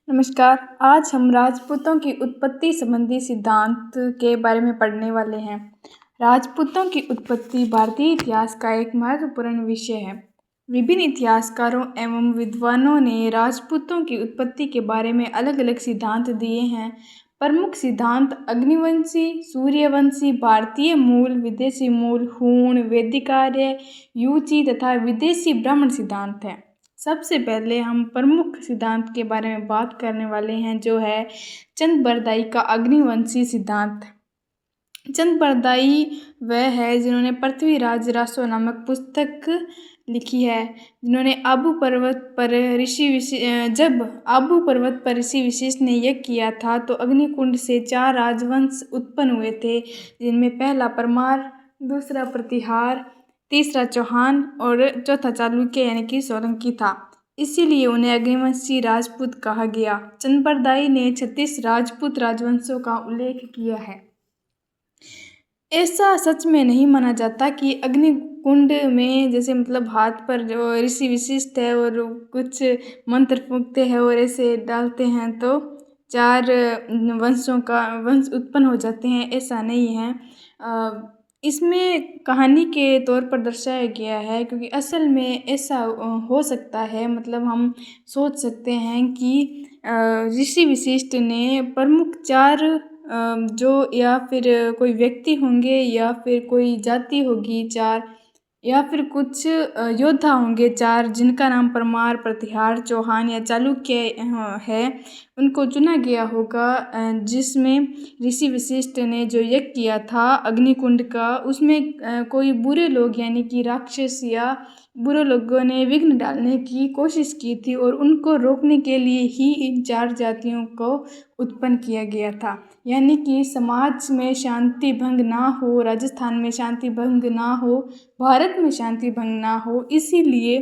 नमस्कार। आज हम राजपूतों की उत्पत्ति संबंधी सिद्धांत के बारे में पढ़ने वाले हैं। राजपूतों की उत्पत्ति भारतीय इतिहास का एक महत्वपूर्ण विषय है। विभिन्न इतिहासकारों एवं विद्वानों ने राजपूतों की उत्पत्ति के बारे में अलग अलग सिद्धांत दिए हैं। प्रमुख सिद्धांत अग्निवंशी, सूर्यवंशी, भारतीय मूल, विदेशी मूल, हूण, वैदिकार्य, यूची तथा विदेशी ब्राह्मण सिद्धांत हैं। सबसे पहले हम प्रमुख सिद्धांत के बारे में बात करने वाले हैं, जो है चंद बरदाई का अग्निवंशी सिद्धांत। चंद बरदाई वह है जिन्होंने पृथ्वीराज रासो नामक पुस्तक लिखी है, जिन्होंने जब आबू पर्वत पर ऋषि वशिष्ठ ने यज्ञ किया था तो अग्निकुंड से 4 राजवंश उत्पन्न हुए थे, जिनमें पहला परमार, दूसरा प्रतिहार, तीसरा चौहान और चौथा चालुक्य यानी कि सोलंकी था। इसीलिए उन्हें अग्निवंशी राजपूत कहा गया। चंदबरदाई ने 36 राजपूत राजवंशों का उल्लेख किया है। ऐसा सच में नहीं माना जाता कि अग्निकुंड में जैसे हाथ पर जो ऋषि विशिष्ट है और कुछ मंत्र फूंकते हैं और ऐसे डालते हैं तो 4 वंशों का वंश उत्पन्न हो जाते हैं, ऐसा नहीं है। इसमें कहानी के तौर पर दर्शाया गया है, क्योंकि असल में ऐसा हो सकता है। हम सोच सकते हैं कि ऋषि वशिष्ठ ने प्रमुख 4 जो या फिर कोई व्यक्ति होंगे या फिर कोई जाति होगी 4 या फिर कुछ योद्धा होंगे 4, जिनका नाम परमार, प्रतिहार, चौहान या चालुक्य है, उनको चुना गया होगा। जिसमें ऋषि वशिष्ठ ने जो यज्ञ किया था अग्निकुंड का, उसमें कोई बुरे लोग यानी कि राक्षस या बुरे लोगों ने विघ्न डालने की कोशिश की थी और उनको रोकने के लिए ही इन 4 जातियों को उत्पन्न किया गया था। यानी कि समाज में शांति भंग ना हो, राजस्थान में शांति भंग ना हो, भारत में शांति भंग ना हो, इसीलिए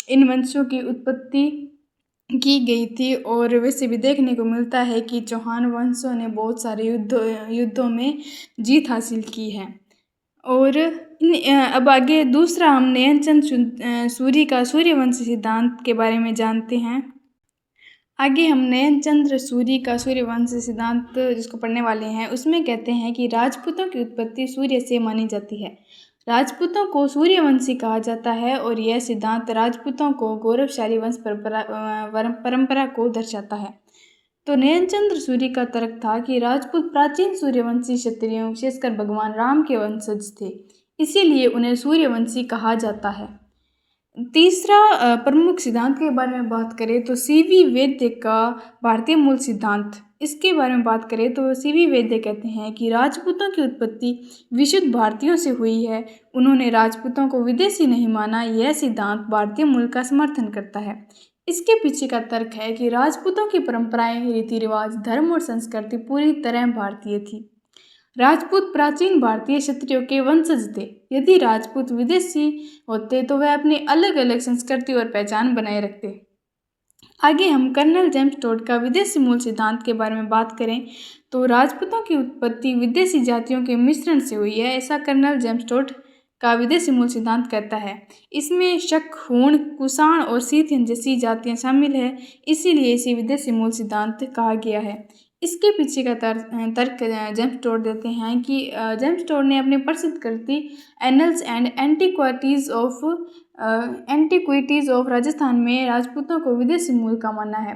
इन वंशों की उत्पत्ति की गई थी। और वैसे भी देखने को मिलता है कि चौहान वंशों ने बहुत सारे युद्धों में जीत हासिल की है। और अब आगे दूसरा हम नयनचंद सूरी का सूर्यवंशी सिद्धांत के बारे में जानते हैं। आगे हम नयनचंद्र सूरी का सूर्यवंशी सिद्धांत जिसको पढ़ने वाले हैं, उसमें कहते हैं कि राजपूतों की उत्पत्ति सूर्य से मानी जाती है। राजपूतों को सूर्यवंशी कहा जाता है और यह सिद्धांत राजपूतों को गौरवशाली वंश परंपरा को दर्शाता है। तो नयनचंद्र सूरी का तर्क था कि राजपूत प्राचीन सूर्यवंशी क्षत्रियों, विशेषकर भगवान राम के वंशज थे, इसीलिए उन्हें सूर्यवंशी कहा जाता है। तीसरा प्रमुख सिद्धांत के बारे में बात करें तो सीवी वैद्य का भारतीय मूल सिद्धांत, इसके बारे में बात करें तो सीवी वैद्य कहते हैं कि राजपूतों की उत्पत्ति विशुद्ध भारतीयों से हुई है। उन्होंने राजपूतों को विदेशी नहीं माना। यह सिद्धांत भारतीय मूल का समर्थन करता है। इसके पीछे का तर्क है कि राजपूतों की परंपराएं, रीति रिवाज, धर्म और संस्कृति पूरी तरह भारतीय थी। राजपूत प्राचीन भारतीय क्षत्रियों के वंशज थे। यदि राजपूत विदेशी होते तो वह अपनी अलग अलग संस्कृति और पहचान बनाए रखते। आगे हम कर्नल जेम्स टोड का विदेशी मूल सिद्धांत के बारे में बात करें तो राजपूतों की उत्पत्ति विदेशी जातियों के मिश्रण से हुई है, ऐसा कर्नल जेम्स टोड का विदेशी मूल सिद्धांत कहता है। इसमें शक, हूण, कुषाण और सीथियन जैसी जातियां शामिल है, इसीलिए इसे विदेशी मूल सिद्धांत कहा गया है। इसके पीछे का तर्क जेम्स टोड देते हैं कि जेम्स टोड ने अपनी प्रसिद्ध कृति annals and antiquities of Rajasthan में राजपूतों को विदेशी मूल का माना है।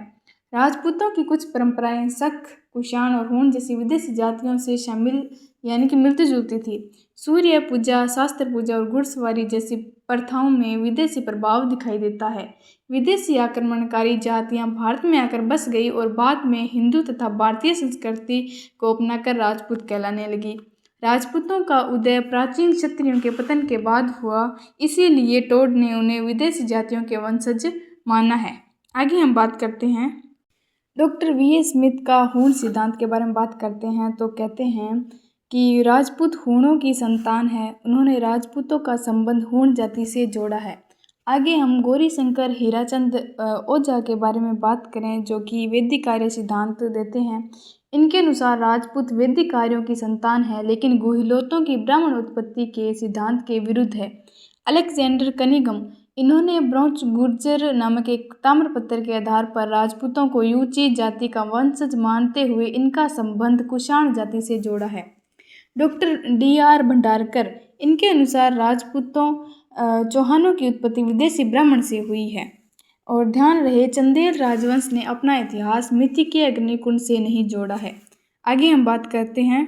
राजपूतों की कुछ परंपराएं शक, कुषाण और हूण जैसी विदेशी जातियों से शामिल यानी कि मिलती जुलती थी। सूर्य पूजा, शास्त्र पूजा और घुड़सवारी जैसी प्रथाओं में विदेशी प्रभाव दिखाई देता है। विदेशी आक्रमणकारी जातियां भारत में आकर बस गई और बाद में हिंदू तथा भारतीय संस्कृति को अपनाकर राजपूत कहलाने लगी। राजपूतों का उदय प्राचीन क्षत्रियों के पतन के बाद हुआ, इसीलिए टोड ने उन्हें विदेशी जातियों के वंशज माना है। आगे हम बात करते हैं डॉक्टर वी ए स्मिथ का हूण सिद्धांत के बारे में बात करते हैं। तो कहते हैं कि राजपूत हूणों की संतान है। उन्होंने राजपूतों का संबंध हूण जाति से जोड़ा है। आगे हम गौरी शंकर हीराचंद ओझा के बारे में बात करें, जो कि वैदिक कार्य सिद्धांत देते हैं। इनके अनुसार राजपूत वैदिक कार्यों की संतान है, लेकिन गुहिलोतों की ब्राह्मण उत्पत्ति के सिद्धांत के विरुद्ध है। अलेक्जेंडर कनिंघम इन्होंने ब्रोंच गुर्जर नामक एक ताम्रपत्र के आधार पर राजपूतों को यूची जाति का वंशज मानते हुए इनका संबंध कुषाण जाति से जोड़ा है। Doctor D.R. भंडारकर, इनके अनुसार राजपूतों चौहानों की उत्पत्ति विदेशी ब्राह्मण से हुई है। और ध्यान रहे, चंदेल राजवंश ने अपना इतिहास मिथि के अग्निकुंड से नहीं जोड़ा है। आगे हम बात करते हैं।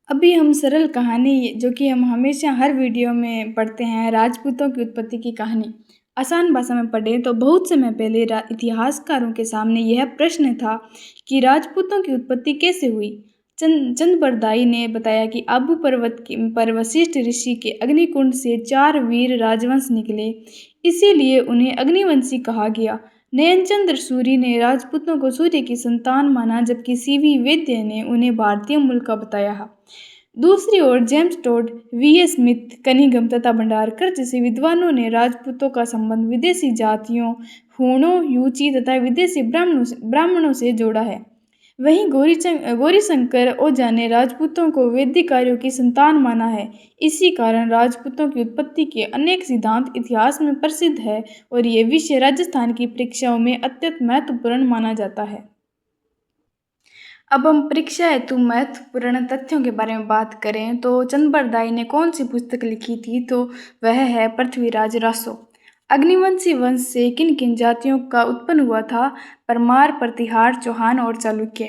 अभी हम सरल कहानी, जो कि हम हमेशा हर वीडियो में पढ़ते हैं, राजपूतों की उत्पत्ति की कहानी आसान भाषा में पढ़ें तो बहुत समय पहले इतिहासकारों के सामने यह प्रश्न था कि राजपूतों की उत्पत्ति कैसे हुई। चंद बरदाई ने बताया कि आबू पर्वत पर वशिष्ठ ऋषि के अग्निकुंड से 4 वीर राजवंश निकले, इसीलिए उन्हें अग्निवंशी कहा गया। नयनचंद्र सूरी ने राजपूतों को सूर्य की संतान माना, जबकि CV वैद्य ने उन्हें भारतीय मूल का बताया। दूसरी ओर James Tod, V.A. Smith, Cunningham तथा भंडारकर जैसे विद्वानों ने राजपूतों का संबंध विदेशी जातियों, हूणों, यूची तथा विदेशी ब्राह्मणों से जोड़ा है। वहीं गौरीशंकर ओझा ने राजपूतों को वैदिक कार्यों की संतान माना है। इसी कारण राजपूतों की उत्पत्ति के अनेक सिद्धांत इतिहास में प्रसिद्ध है और ये विषय राजस्थान की परीक्षाओं में अत्यंत महत्वपूर्ण माना जाता है। अब हम परीक्षा हेतु महत्वपूर्ण तथ्यों के बारे में बात करें तो चंद बरदाई ने कौन सी पुस्तक लिखी थी, तो वह है पृथ्वीराज रासो। अग्निवंशी वंश से किन किन जातियों का उत्पन्न हुआ था? परमार, प्रतिहार, चौहान और चालुक्य।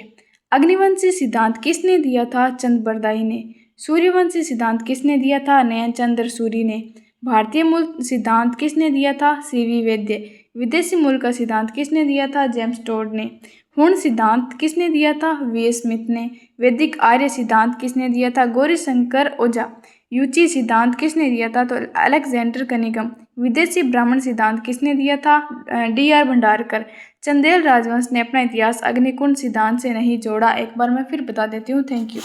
अग्निवंशी सिद्धांत किसने दिया था? चंद बरदाई ने। सूर्यवंशी सिद्धांत किसने दिया था? नयनचंद्र सूरी ने। भारतीय मूल सिद्धांत किसने दिया था? CV वैद्य। विदेशी मूल का सिद्धांत किसने दिया था? जेम्स टोड ने। हूण सिद्धांत किसने दिया था? V.A. स्मिथ ने। वैदिक आर्य सिद्धांत किसने दिया था? गौरीशंकर ओझा। यूची सिद्धांत किसने दिया था? तो अलेक्जेंडर कनिंघम। विदेशी ब्राह्मण सिद्धांत किसने दिया था? D.R. भंडारकर। चंदेल राजवंश ने अपना इतिहास अग्निकुंड सिद्धांत से नहीं जोड़ा। एक बार मैं फिर बता देती हूँ। Thank you.